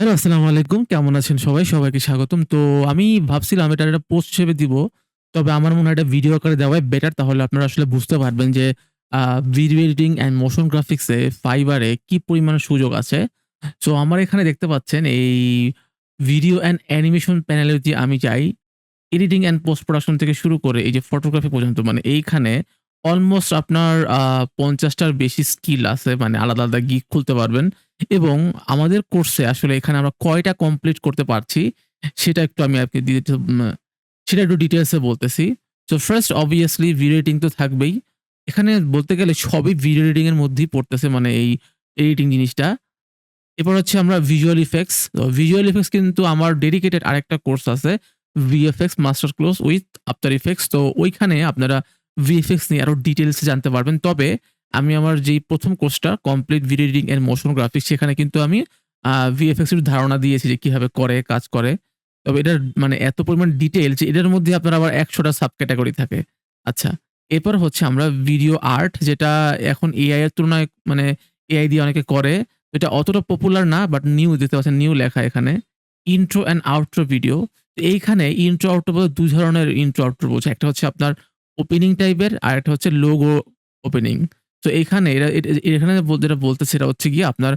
Hello, আসসালামু আলাইকুম। কেমন আছেন সবাই? সবাইকে স্বাগতম। তো আমি ভাবছিলাম এটার একটা পোস্ট হিসেবে দিব। তবে আমার মনে হয় এটা ভিডিও আকারে দেওয়াই বেটার। তাহলে আপনারা আসলে বুঝতে পারবেন যে uh video editing and motion graphics এ Fiverr এ কি পরিমাণে সুযোগ আছে। সো আমার এখানে দেখতে পাচ্ছেন এই ভিডিও অ্যান্ড অ্যানিমেশন প্যানেলে যদি আমি যাই, এডিটিং অ্যান্ড পোস্ট প্রোডাকশন থেকে শুরু করে এই যে ফটোগ্রাফি পর্যন্ত মানে এইখানে অলমোস্ট আপনার ৫০ টার বেশি স্কিল আছে। মানে আলাদা, আলাদা গিগ খুলতে পারবেন এবং আমাদের কোর্সে আসলে এখানে আমরা কয়টা কমপ্লিট করতে পারছি সেটা একটু আমি আপনি সেটা একটু ডিটেইলস এ বলতেছি। So first obviously video editing তো থাকবেই। এখানে বলতে গেলে সবই ভিডিও এডিটিং এর মধ্যেই পড়তেছে মানে এই এডিটিং জিনিসটা। এরপর হচ্ছে আমরা ভিজুয়াল ইফেক্টস। ভিজুয়াল ইফেক্টস কিন্তু আমার ডেডিকেটেড আরেকটা কোর্স আছে। VFX master class with after effects. তো ওইখানে আপনারা VFX নিয়ে আরো ডিটেইলস এ জানতে পারবেন। তবে আমি আমার যেই ১ম কোর্সটা complete video editing and motion graphics সেখানে কিন্তু আমি VFX এর ধারণা দিয়েছি যে কিভাবে করে, কাজ করে। তবে এটার মানে এত পরিমাণ ডিটেইল যে এটার মধ্যে আপনার আবার ১০০ টা সাব ক্যাটেগরি থাকে। আচ্ছা, এরপর হচ্ছে আমরা ভিডিও আর্ট যেটা এখন AI এর তুলনায় মানে AI দিয়ে অনেকে করে। এটা অতটা পপুলার না বাট নিউ দেখতে পাচ্ছেন নিউ লেখা এখানে। Intro and outro video. তো এইখানে ইন্ট্রো আউট্রো বলতে ২ ধরনের ইন্ট্রো আউট্রো বোঝায়। একটা হচ্ছে আপনার ওপেনিং টাইপের আরেকটা হচ্ছে লোগো ওপেনিং। তো এইখানে এখানে যেটা বলতেছে সেটা হচ্ছে গিয়ে আপনার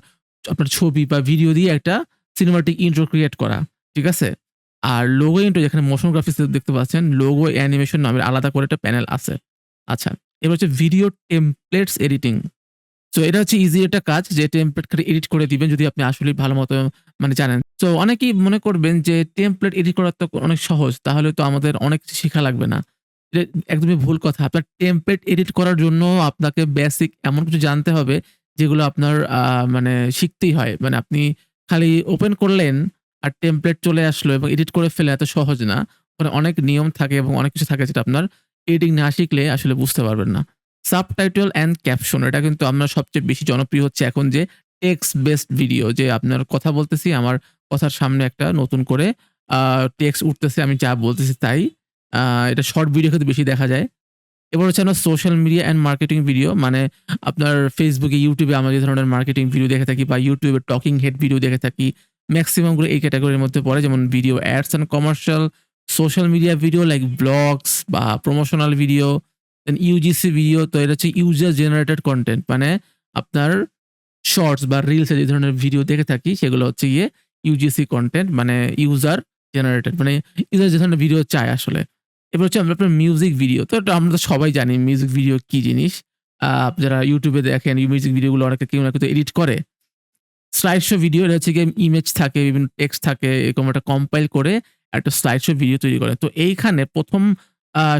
ছবি বা ভিডিও দিয়ে একটা সিনেমাটিক ইন্ট্রো ক্রিয়েট করা। ঠিক আছে? আর লোগো ইন্ট্রো যেখানে মোশন গ্রাফিক্স দেখতে পাচ্ছেন, লোগো অ্যানিমেশন নামের আলাদা করে একটা প্যানেল আছে। আচ্ছা, এবার হচ্ছে ভিডিও টেমপ্লেটস এডিটিং। সো এটা হচ্ছে ইজি একটা কাজ যে টেমপ্লেট খালি এডিট করে দিবেন যদি আপনি আসলেই ভালো মতো মানে জানেন। সো অনেকেই মনে করবেন যে টেমপ্লেট এডিট করা তো অনেক সহজ। তাহলে তো আমাদের অনেক কিছু শিখা লাগবে না। এটা একদমই ভুল কথা। আপনার টেমপ্লেট এডিট করার জন্য আপনাকে বেসিক এমন কিছু জানতে হবে যেগুলো আপনার মানে শিখতেই হয়। মানে আপনি খালি ওপেন করলেন আর টেমপ্লেট চলে আসলো এবং এডিট করে ফেলা এত সহজ না। ওখানে অনেক নিয়ম থাকে এবং অনেক কিছু থাকে যেটা আপনার এডিটিং না শিখলে আসলে বুঝতে পারবেন না। সাবটাইটেল অ্যান্ড ক্যাপশন এটা কিন্তু আপনার সবচেয়ে বেশি জনপ্রিয় হচ্ছে এখন যে টেক্সট বেসড ভিডিও যে আপনার কথা বলতেছি, আমার কথার সামনে একটা নতুন করে আ টেক্সট উঠতেছে, আমি যা বলতেছি তাই। আ এটা শর্ট ভিডিও ক্ষেত্রে বেশি দেখা যায়। এবার হচ্ছে আপনার social media and marketing video মানে আপনার Facebook এ, YouTube এ আমরা যে ধরনের মার্কেটিং ভিডিও দেখে থাকি বা YouTube এ টকিং হেড ভিডিও দেখে থাকি। মেক্সিমাম গুলো এই ক্যাটেগরির মধ্যে পড়ে যেমন video ads and commercial, social media video like blogs বা promotional video, then UGC video তো এটা হচ্ছে ইউজার জেনারেটেড কনটেন্ট মানে আপনার শর্টস বা রিলস এ যে ধরনের ভিডিও দেখে থাকি সেগুলো হচ্ছে গিয়ে UGC কনটেন্ট মানে ইউজার জেনারেটেড মানে ইউজার যে ধরনের ভিডিও চায় আসলে। এবার হচ্ছে আমরা আপনার মিউজিক ভিডিও। তো এটা আমরা তো সবাই জানি মিউজিক ভিডিও কি জিনিস। যারা YouTube এ দেখেন মিউজিক ভিডিওগুলো অনেকে কেউ না কেউ তো এডিট করে। স্লাইড শো ভিডিও এটা হচ্ছে গিয়ে ইমেজ থাকে, বিভিন্ন টেক্সট থাকে এরকম একটা কম্পাইল করে একটা স্লাইড শো ভিডিও তৈরি করে। তো এইখানে ১ম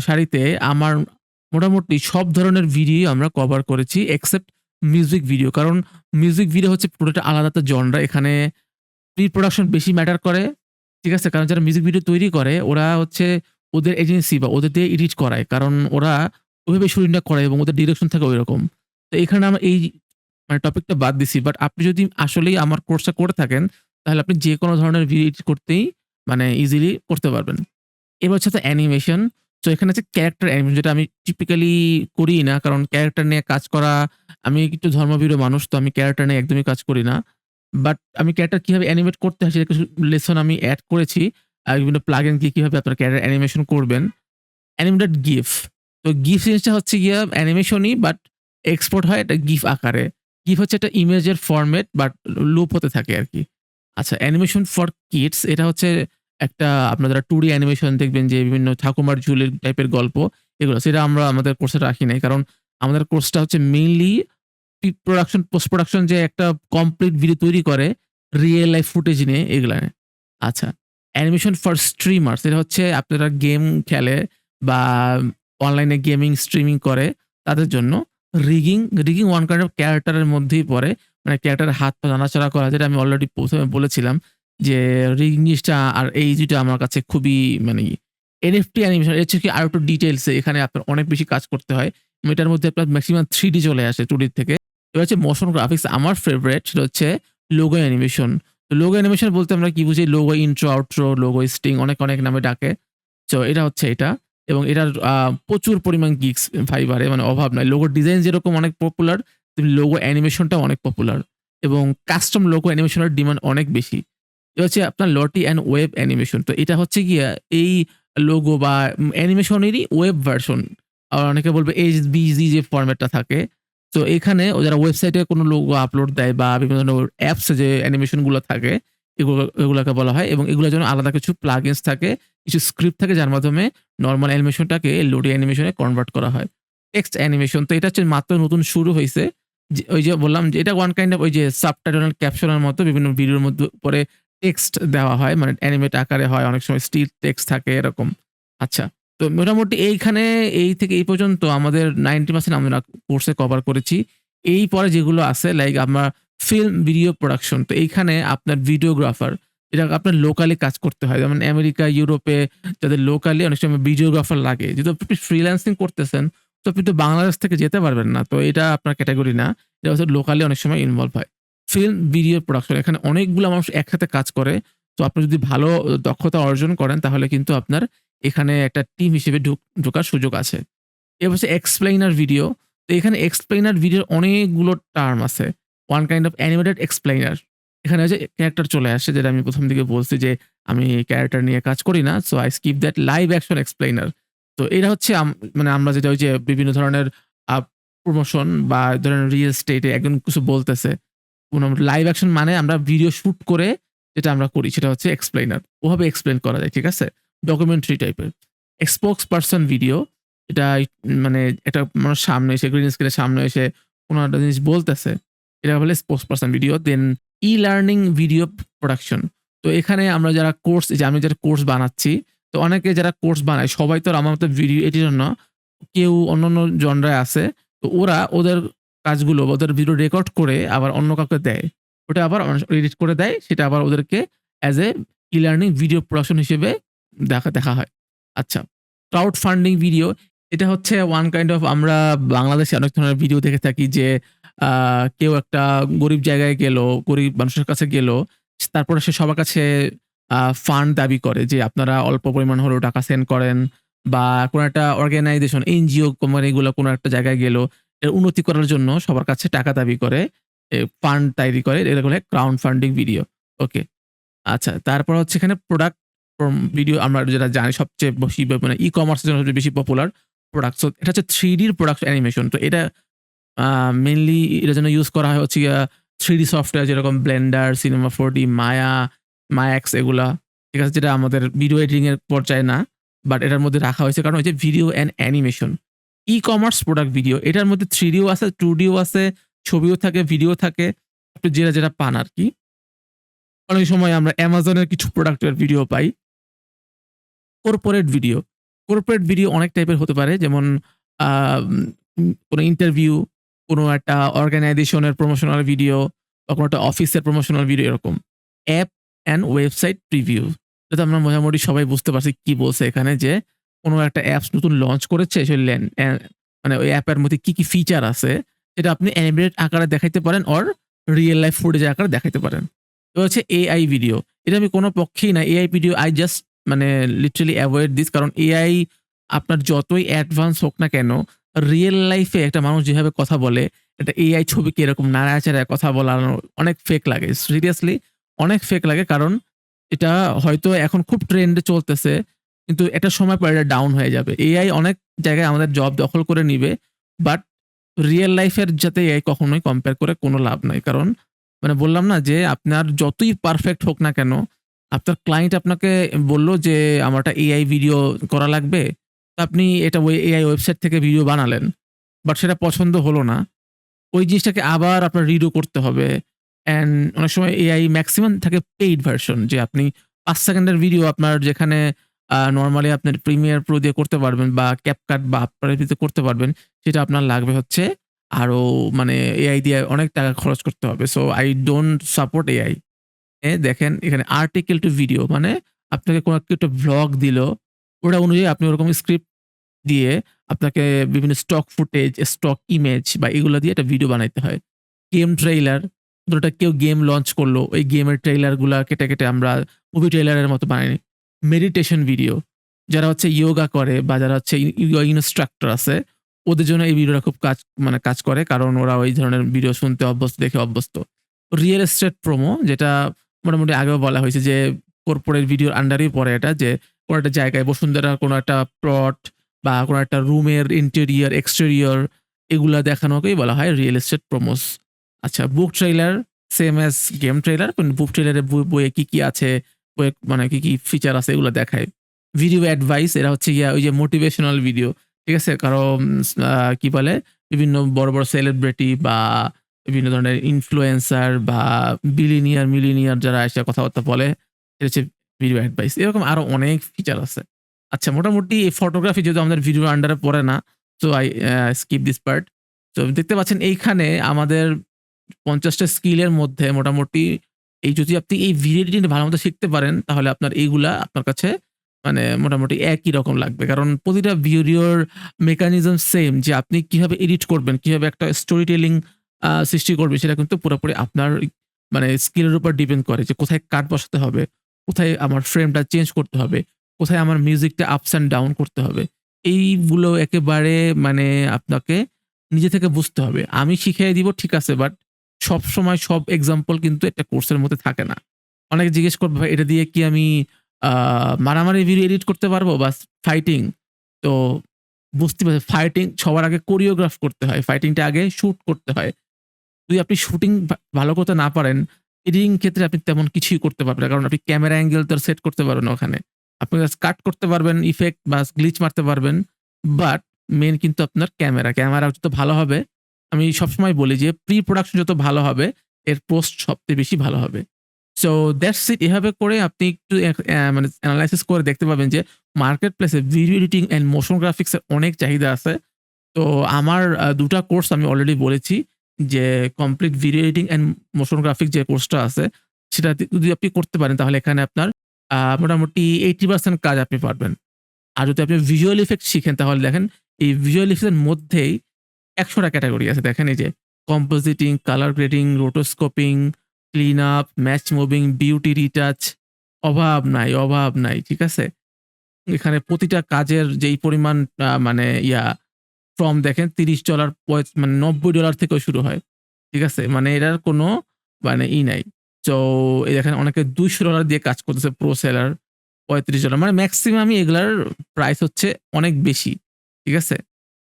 সারিতে আমার মোটামুটি সব ধরনের ভিডিও আমরা কভার করেছি এক্সেপ্ট মিউজিক ভিডিও। কারণ মিউজিক ভিডিও হচ্ছে পুরোটা আলাদা একটা জনরা। এখানে প্রি-প্রোডাকশন বেশি ম্যাটার করে। ঠিক আছে? কারণ যারা মিউজিক ভিডিও তৈরি করে ওরা হচ্ছে ওদের এজেন্সি বা ওদের দিয়ে এডিট করায়। কারণ ওরা ওইভাবে শুটিংটা করে এবং ওদের ডিরেকশন থাকে ঐরকম। তো এখানে আমরা এই মানে টপিকটা বাদ দিছি। বাট আপনি যদি আসলেই আমার কোর্সটা করে থাকেন, তাহলে আপনি যেকোনো ধরনের ভিডিও এডিট করতেই মানে ইজিলি করতে পারবেন। এবার হচ্ছে তো অ্যানিমেশন। সো এখানে হচ্ছে ক্যারাক্টার অ্যানিমেশন যেটা আমি টিপিক্যালি করিই না। কারণ ক্যারাক্টার নিয়ে কাজ করা আমি একটু ধর্মভীরু মানুষ তো আমি ক্যারাক্টার নিয়ে একদমই কাজ করি না। বাট আমি ক্যারাক্টার কিভাবে অ্যানিমেট করতে হয় সেটা কিছু লেসন আমি এড করেছি। বিভিন্ন প্লাগইন দিয়ে কিভাবে আপনার ক্যারাক্টার অ্যানিমেশন করবেন। Animated GIF. তো গিফ জিনিসটা হচ্ছে গিয়ে অ্যানিমেশনই বাট এক্সপোর্ট হয় এটা গিফ আকারে। গিফ হচ্ছে একটা ইমেজের ফরমেট বাট লুপ হতে থাকে আরকি। আচ্ছা অ্যানিমেশন ফর কিডস এটা হচ্ছে একটা আপনার যারা 2D অ্যানিমেশন দেখবেন যে বিভিন্ন ঠাকুমার ঝুলির টাইপের গল্প এগুলো। সেটা আমরা আমাদের কোর্সে রাখি নাই। কারণ আমাদের কোর্সটা হচ্ছে মেইনলি প্রোডাকশন, পোস্ট প্রোডাকশন যে একটা কমপ্লিট ভিডিও তৈরি করে রিয়াল লাইফ ফুটেজ নিয়ে এগুলা। আচ্ছা, অ্যানিমেশন ফর স্ট্রিমার্স এটা হচ্ছে আপনারা গেম খেলে বা অনলাইনে গেমিং স্ট্রিমিং করে তাদের জন্য। Rigging one kind of character এর মধ্যেই পড়ে। মানে ক্যারাক্টারের হাত পা নাড়াচাড়া করা যেটা আমি অলরেডি ১ম এ বলেছিলাম যে রিগিং জিনিসটা আর এই জিনিসটা আমার কাছে খুবই মানে NFT অ্যানিমেশন এর হচ্ছে কি আরো একটু ডিটেইলস এ এখানে আপনার অনেক বেশি কাজ করতে হয়। এটার মধ্যে আপনার মেক্সিমাম 3D চলে আসে 2D থেকে। এবার হচ্ছে মোশন গ্রাফিক্স আমার ফেভারাইট সেটা হচ্ছে লোগো অ্যানিমেশন। লোগো অ্যানিমেশন বলতে আমরা কি বুঝি? Logo intro, outro, logo sting অনেক, অনেক নামে ডাকে। সো এটা হচ্ছে এটা এবং এটার প্রচুর পরিমাণ গিগস Fiverr এ মানে অভাব নাই। লোগো ডিজাইন যেরকম অনেক পপুলার, তেমনি লোগো অ্যানিমেশনটাও অনেক পপুলার এবং কাস্টম লোগো অ্যানিমেশনের ডিমান্ড অনেক বেশি। এটা হচ্ছে আপনার লটি অ্যান্ড ওয়েব অ্যানিমেশন। তো এটা হচ্ছে গিয়ে এই লোগো বা অ্যানিমেশনেরই ওয়েব ভার্সন। আবার অনেকে বলবে HBG যে ফরম্যাটটা থাকে। তো এখানে যারা ওয়েবসাইটে কোনো লোগো আপলোড দেয় বা বিভিন্ন ধরনের অ্যাপসে যে অ্যানিমেশন গুলো থাকে এগুলাকে বলা হয় এবং এগুলোর জন্য আলাদা কিছু প্লাগইনস থাকে, কিছু স্ক্রিপ্ট থাকে যার মাধ্যমে নরমাল অ্যানিমেশনটাকে লটি অ্যানিমেশনে কনভার্ট করা হয়। টেক্সট অ্যানিমেশন তো এটা হচ্ছে মাত্র নতুন শুরু হইছে। যে ওই যে বললাম যে এটা ওয়ান কাইন্ড অফ ওই যে সাবটাইটেল ক্যাপশনের মতো বিভিন্ন ভিডিওর মধ্যে পরে টেক্সট দেওয়া হয়। মানে অ্যানিমেট আকারে হয়, অনেক সময় স্টিল টেক্সট থাকে এরকম। আচ্ছা। তো মোটামুটি এইখানে এই থেকে এই পর্যন্ত আমাদের 90% আমরা কোর্সে কভার করেছি। এই পরে যেগুলো আছে লাইক আমরা ফিল্ম ভিডিও প্রোডাকশন। তো এইখানে আপনার ভিডিওগ্রাফার এটা আপনার লোকালি কাজ করতে হয়। যেমন আমেরিকা, ইউরোপে যাদের লোকালি অনেক সময় ভিডিওগ্রাফার লাগে। যেহেতু আপনি ফ্রিল্যান্সিং করতেছেন তো আপনি তো বাংলাদেশ থেকে যেতে পারবেন না। তো এটা আপনার ক্যাটেগরি না। এটা হচ্ছে লোকালি অনেক সময় ইনভলভ হয়। ফিল্ম ভিডিও প্রোডাকশন এখানে অনেকগুলো মানুষ একসাথে কাজ করে। তো আপনি যদি ভালো দক্ষতা অর্জন করেন তাহলে কিন্তু আপনার এখানে একটা টিম হিসেবে ঢোকার সুযোগ আছে। এবার হচ্ছে এক্সপ্লেইনার ভিডিও। তো এখানে এক্সপ্লেইনার ভিডিওর অনেকগুলো টার্ম আছে। One kind of animated explainer. এখানে হচ্ছে ক্যারেক্টার চলে আসে যেটা আমি ১ম দিকে বলছি যে আমি ক্যারেক্টার নিয়ে কাজ করি না। So I skip that live action explainer. তো এটা হচ্ছে মানে আমরা যেটা ওই যে বিভিন্ন ধরনের আ প্রমোশন বা ধরেন রিয়েল এস্টেট এ একজন কিছু বলতেছে। কোন লাইভ অ্যাকশন মানে আমরা ভিডিও শুট করে যেটা আমরা করি সেটা হচ্ছে এক্সপ্লেইনার। ওভাবে এক্সপ্লেইন করা যায়। ঠিক আছে? ডকুমেন্টারি টাইপের। স্পোকস পারসন ভিডিও এটা মানে একটা মানুষ সামনে এসে গ্রিন স্ক্রিনের সামনে এসে কোন একটা জিনিস বলতেছে। এটা বলে স্পোকস পারসন ভিডিও। দেন ই-লার্নিং ভিডিও প্রোডাকশন। তো এখানে আমরা যারা কোর্স এই যে আমি যারা কোর্স বানাচ্ছি, তো অনেকে যারা কোর্স বানায় সবাই তো আর আমার মতো ভিডিও এডিটর না। কেউ অন্যান্য জনরায় আছে। তো ওরা ওদের কাজগুলো বা ওদের ভিডিও রেকর্ড করে আবার অন্য কাউকে দেয়। ওটা আবার এডিট করে দেয়। সেটা আবার ওদেরকে as a e-learning video production হিসেবে দেখা হয়। আচ্ছা। ক্রাউড ফান্ডিং ভিডিও এটা হচ্ছে ওয়ান কাইন্ড অফ আমরা বাংলাদেশে অনেক ধরনের ভিডিও দেখে থাকি যে আ কেউ একটা গরিব জায়গায় গেল, গরিব মানুষের কাছে গেল। তারপরে সে সবার কাছে ফান্ড দাবি করে যে আপনারা অল্প পরিমাণ হলেও টাকা সেন্ড করেন বা কোন একটা অর্গানাইজেশন এনজিও কোম্পানিগুলো কোন একটা জায়গায় গেল, এর উন্নতি করার জন্য সবার কাছে টাকা দাবি করে, ফান্ড তৈরি করে। এটাকে বলে ক্রাউড ফান্ডিং ভিডিও। ওকে। আচ্ছা, তারপর হচ্ছে এখানে প্রোডাক্ট ভিডিও আমরা যেটা জানি সবচেয়ে বেশি মানে ই-কমার্স এর জন্য সবচেয়ে বেশি পপুলার প্রোডাক্ট। সো এটা হচ্ছে 3D প্রোডাক্ট অ্যানিমেশন। তো এটা আ মেইনলি এটার জন্য ইউস করা হয় হচ্ছে গিয়া 3D সফটওয়্যার যেরকম Blender, Cinema 4D, Maya, Mayax এগুলা। ঠিক আছে? যেটা আমাদের ভিডিও এডিটিং এর পর্যায়ে না। বাট এটার মধ্যে রাখা হয়েছে কারণ হচ্ছে video and animation. E-commerce product video এটার মধ্যে 3D ও আছে, 2D ও আছে, ছবিও থাকে, ভিডিও থাকে। আপনি যেটা পান আরকি। অনেক সময় আমরা Amazon এর কিছু প্রোডাক্টের ভিডিও পাই। Corporate video. কর্পোরেট ভিডিও অনেক টাইপের হতে পারে। যেমন আম কোন ইন্টারভিউ, কোন একটা অর্গানাইজেশনের প্রমোশনাল ভিডিও বা কোন একটা অফিসের প্রমোশনাল ভিডিও এরকম। App and website preview. এটা তো আমরা মোটামুটি সবাই বুঝতে পারছি কি বলছে এখানে যে কোন একটা অ্যাপস নতুন লঞ্চ করেছে সে মানে ওই অ্যাপের মধ্যে কি ফিচার আছে সেটা আপনি অ্যানিমেটেড আকারে দেখাইতে পারেন অর রিয়াল লাইফ ফুটেজ আকারে দেখাইতে পারেন। তো হচ্ছে এআই ভিডিও। এটা আমি কোন পক্ষেই না। এআই ভিডিও I জাস্ট মানে লিটারালি এভয়েড দিস কারণ এআই আপনার যতই অ্যাডভান্স হোক না কেন, রিয়াল লাইফ এ একটা মানুষ যেভাবে কথা বলে, একটা এআই ছবিকে এরকম নাড়াচাড়ায় কথা বলানো অনেক ফেক লাগে। সিরিয়াসলি অনেক ফেক লাগে কারণ এটা হয়তো এখন খুব ট্রেন্ডে চলতেছে। কিন্তু একটা সময় পরে এটা ডাউন হয়ে যাবে। এআই অনেক জায়গায় আমাদের জব দখল করে নিবে। বাট রিয়াল লাইফ এর সাথে এআই কখনোই কম্পেয়ার করে কোনো লাভ নাই। কারণ মানে বললাম না যে আপনার যতই পারফেক্ট হোক না কেন, আপনার ক্লায়েন্ট আপনাকে বলল যে আমার একটা এআই ভিডিও করা লাগবে। তো আপনি এটা ওই এআই ওয়েবসাইট থেকে ভিডিও বানালেন। বাট সেটা পছন্দ হলো না। ওই জিনিসটাকে আবার আপনার রিডো করতে হবে। অ্যান্ড অনেক সময় এআই মেক্সিমাম থাকে পেইড ভার্সন যে আপনি ৫ সেকেন্ডের ভিডিও আপনার যেখানে নরমালি আপনার প্রিমিয়ার প্রো দিয়ে করতে পারবেন বা CapCut বা After Effects দিয়ে করতে পারবেন। সেটা আপনার লাগবে হচ্ছে আরো মানে এআই দিয়ে অনেক টাকা খরচ করতে হবে। So I don't support AI. দেখেন এখানে আর্টিকেল টু ভিডিও মানে আপনাকে কোন একটা ভ্লগ দিল, ওটা অনুযায়ী আপনি ওরকম স্ক্রিপ্ট দিয়ে আপনাকে বিভিন্ন স্টক ফুটেজ, স্টক ইমেজ বা এগুলা দিয়ে একটা ভিডিও বানাইতে হয়। গেম ট্রেইলার, ধরুন কেউ গেম লঞ্চ করলো, ওই গেমের ট্রেইলার গুলা কেটে আমরা মুভি ট্রেইলারের মতো বানাই। মেডিটেশন ভিডিও, যারা হচ্ছে ইয়োগা করে বা যারা হচ্ছে ইনস্ট্রাক্টর আছে, ওদের জন্য এই ভিডিওটা খুব কাজ করে কারণ ওরা ওই ধরনের ভিডিও শুনতে অভ্যস্ত, দেখে অভ্যস্ত। রিয়েল এস্টেট প্রোমো যেটা মোটামুটি আগেও বলা হয়েছে যে কর্পোরেট ভিডিওর আন্ডারেই পড়ে এটা, যে কোনো একটা জায়গায় বসুন্ধরার কোনো একটা প্লট বা কোনো একটা রুমের ইন্টেরিয়র, এক্সটেরিয়র এগুলা দেখানোকেই বলা হয় রিয়েল এস্টেট প্রমোস। আচ্ছা, book trailer same as game trailer, কিন্তু বুক ট্রেইলারে বইয়ে কি আছে, বইয়ে মানে কি ফিচার আছে এগুলো দেখায়। ভিডিও অ্যাডভাইস এরা হচ্ছে গিয়া ওই যে মোটিভেশনাল ভিডিও, ঠিক আছে? কারো কি বলে বিভিন্ন বড় সেলিব্রিটি বা বিভিন্ন ধরনের ইনফ্লুয়েন্সার বা বিলিনিয়ার, মিলিনিয়ার যারা এসে কথাবার্তা বলে, এটা হচ্ছে ভিডিও অ্যাডভাইস। এরকম আরো অনেক ফিচার আছে। আচ্ছা, মোটামুটি এই ফটোগ্রাফি যেহেতু আমাদের ভিডিওর আন্ডারে পড়ে না, so I skip this part. তো দেখতে পাচ্ছেন এইখানে আমাদের ৫০ টা স্কিলের মধ্যে মোটামুটি এই যদি আপনি এই ভিডিও এডিটিং ভালোমতো শিখতে পারেন, তাহলে আপনার এইগুলা আপনার কাছে মানে মোটামুটি একই রকম লাগবে। কারণ প্রতিটা ভিডিওর মেকানিজম সেম, যে আপনি কিভাবে এডিট করবেন, কিভাবে একটা স্টোরি টেলিং সৃষ্টি করবে সেটা কিন্তু পুরোপুরি আপনার মানে স্কিলের উপর ডিপেন্ড করে, যে কোথায় কাট বসাতে হবে, কোথায় আমার ফ্রেমটা চেঞ্জ করতে হবে, কোথায় আমার মিউজিকটা আপস অ্যান্ড ডাউন করতে হবে। এইগুলো একেবারে মানে আপনাকে নিজে থেকে বুঝতে হবে। আমি শিখিয়ে দিব ঠিক আছে, বাট সবসময় সব এক্সাম্পল কিন্তু একটা কোর্সের মধ্যে থাকে না। অনেকে জিজ্ঞেস করবে, "ভাই এটা দিয়ে কি আমি আ মারামারি ভিডিও এডিট করতে পারবো বা ফাইটিং?" তো বুঝতে পারছি, ফাইটিং সবার আগে কোরিওগ্রাফ করতে হয়। ফাইটিংটা আগে শুট করতে হয়। যদি আপনি শুটিং ভালো করতে না পারেন, এডিটিং ক্ষেত্রে আপনি তেমন কিছুই করতে পারবেন না। কারণ আপনি ক্যামেরা অ্যাঙ্গেল তো আর সেট করতে পারবেন না ওখানে। আপনি জাস্ট কাট করতে পারবেন, ইফেক্ট বা গ্লিচ মারতে পারবেন। বাট মেইন কিন্তু আপনার ক্যামেরা। ক্যামেরা যত ভালো হবে, আমি সবসময় বলি যে প্রি প্রোডাকশন যত ভালো হবে, এর পোস্ট সবচেয়ে বেশি ভালো হবে। So that's it. এভাবে করে আপনি একটু মানে এনালাইসিস করে দেখতে পাবেন যে মার্কেট প্লেসে video editing and motion graphics এর অনেক চাহিদা আছে। তো আমার ২ টা কোর্স আমি অলরেডি বলেছি, যে complete video editing and motion graphic যে কোর্সটা আছে, সেটা যদি আপনি করতে পারেন তাহলে এখানে আপনার মোটামুটি 80% কাজ আপনি পারবেন। আর যদি আপনি ভিজুয়াল ইফেক্ট শিখেন তাহলে দেখেন এই ভিজুয়াল ইফেক্ট এর মধ্যেই ১০০ টা ক্যাটেগরি আছে। দেখেন এই যে compositing, colour grading, rotoscoping, clean up, match moving, beauty retouch, অভাব নাই, অভাব নাই। ঠিক আছে? এখানে প্রতিটা কাজের যেই পরিমাণ মানে ফ্রম দেখেন $30 মানে $90 থেকেও শুরু হয়। ঠিক আছে? মানে এটার কোনো মানে নাই। সো এই দেখেন অনেকে $200 দিয়ে কাজ করতেছে প্রো সেলার, $35 মানে মেক্সিমামই এগুলার প্রাইস হচ্ছে অনেক বেশি। ঠিক আছে?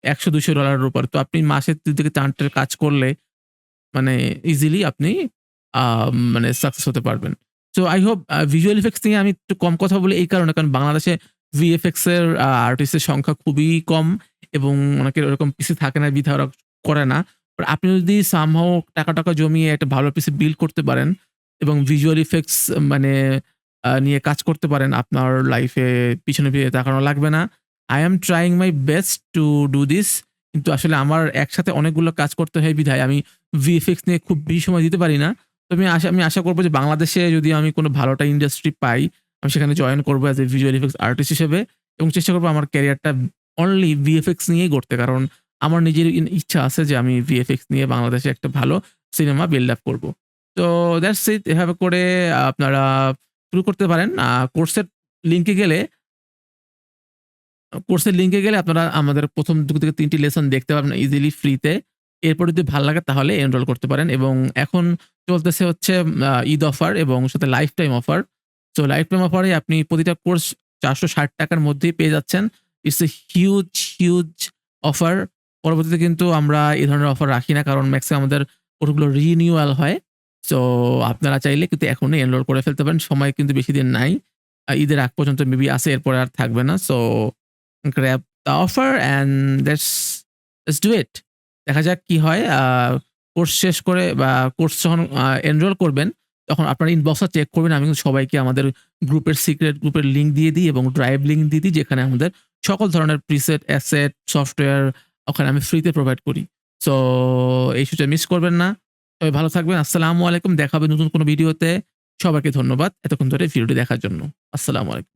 $100-200 এর উপর। তো আপনি মাসে ২ থেকে ৪ টার কাজ করলে মানে ইজিলি আপনি মানে সাকসেস হতে পারবেন। So I hope visual effects নিয়ে আমি একটু কম কথা বলি এই কারণে, কারণ বাংলাদেশে ভিএফএক্স এর আর্টিস্টের সংখ্যা খুবই কম এবং অনেকের ওরকম পিসি থাকে না বিধায় ওরা করে না। বাট আপনি যদি সামহাউ টাকা জমিয়ে একটা ভালো পিসি বিল্ড করতে পারেন এবং ভিজুয়াল ইফেক্টস মানে নিয়ে কাজ করতে পারেন, আপনার লাইফে পিছনে ফিরে তাকানো লাগবে না। I am trying my best to do this, কিন্তু আসলে আমার একসাথে অনেকগুলো কাজ করতে হয় বিধায় আমি ভিএফএক্স নিয়ে খুব বেশি সময় দিতে পারি না। তো আমি আশা করব যে বাংলাদেশে যদি আমি কোনো ভালো একটা ইন্ডাস্ট্রি পাই, আমি সেখানে জয়েন করব as a visual effects artist হিসেবে এবং চেষ্টা করব আমার ক্যারিয়ারটা অনলি ভিএফএক্স নিয়েই গড়তে। কারণ আমার নিজের ইচ্ছা আছে যে আমি ভিএফএক্স নিয়ে বাংলাদেশে একটা ভালো সিনেমা বিল্ড আপ করব। তো দ্যাটস ইট। এভাবে করে আপনারা শুরু করতে পারেন। কোর্সের লিঙ্কে গেলে আপনারা আমাদের ১ম ২ থেকে ৩ টি লেসন দেখতে পারবেন ইজিলি ফ্রিতে। এরপর যদি ভাল লাগে তাহলে এনরোল করতে পারেন এবং এখন চলতেছে হচ্ছে ঈদ অফার এবং সাথে life time offer. So life time অফারে আপনি প্রতিটা কোর্স ৳৪৬০ টাকার মধ্যেই পেয়ে যাচ্ছেন। It's a huge offer. পরবর্তীতে কিন্তু আমরা এই ধরনের অফার রাখি না, কারণ মেক্সিমাম আমাদের কোর্সগুলো রিনিউয়াল হয়। সো আপনারা চাইলে কিন্তু এখনই এনরোল করে ফেলতে পারেন। সময় কিন্তু বেশি দিন নাই। ঈদের আগ পর্যন্ত মেবি আছে, এরপরে আর থাকবে না। So grab the offer and let's do it. দেখা যাক কি হয়। কোর্স শেষ করে বা কোর্স যখন এনরোল করবেন, তখন আপনার ইনবক্সটা চেক করবেন। আমি কিন্তু সবাইকে আমাদের গ্রুপের সিক্রেট গ্রুপের লিঙ্ক দিয়ে দিই এবং ড্রাইভ লিঙ্ক দিয়ে দিই, যেখানে আমাদের সকল ধরনের প্রিসেট, অ্যাসেট, সফটওয়্যার ওখানে আমি ফ্রিতে প্রোভাইড করি। সো এই সুযোগ মিস করবেন না। সবাই ভালো থাকবেন। আসসালামু আলাইকুম। দেখা হবে নতুন কোনো ভিডিওতে। সবাইকে ধন্যবাদ এতক্ষণ ধরে ভিডিওটি দেখার জন্য। আসসালামু আলাইকুম।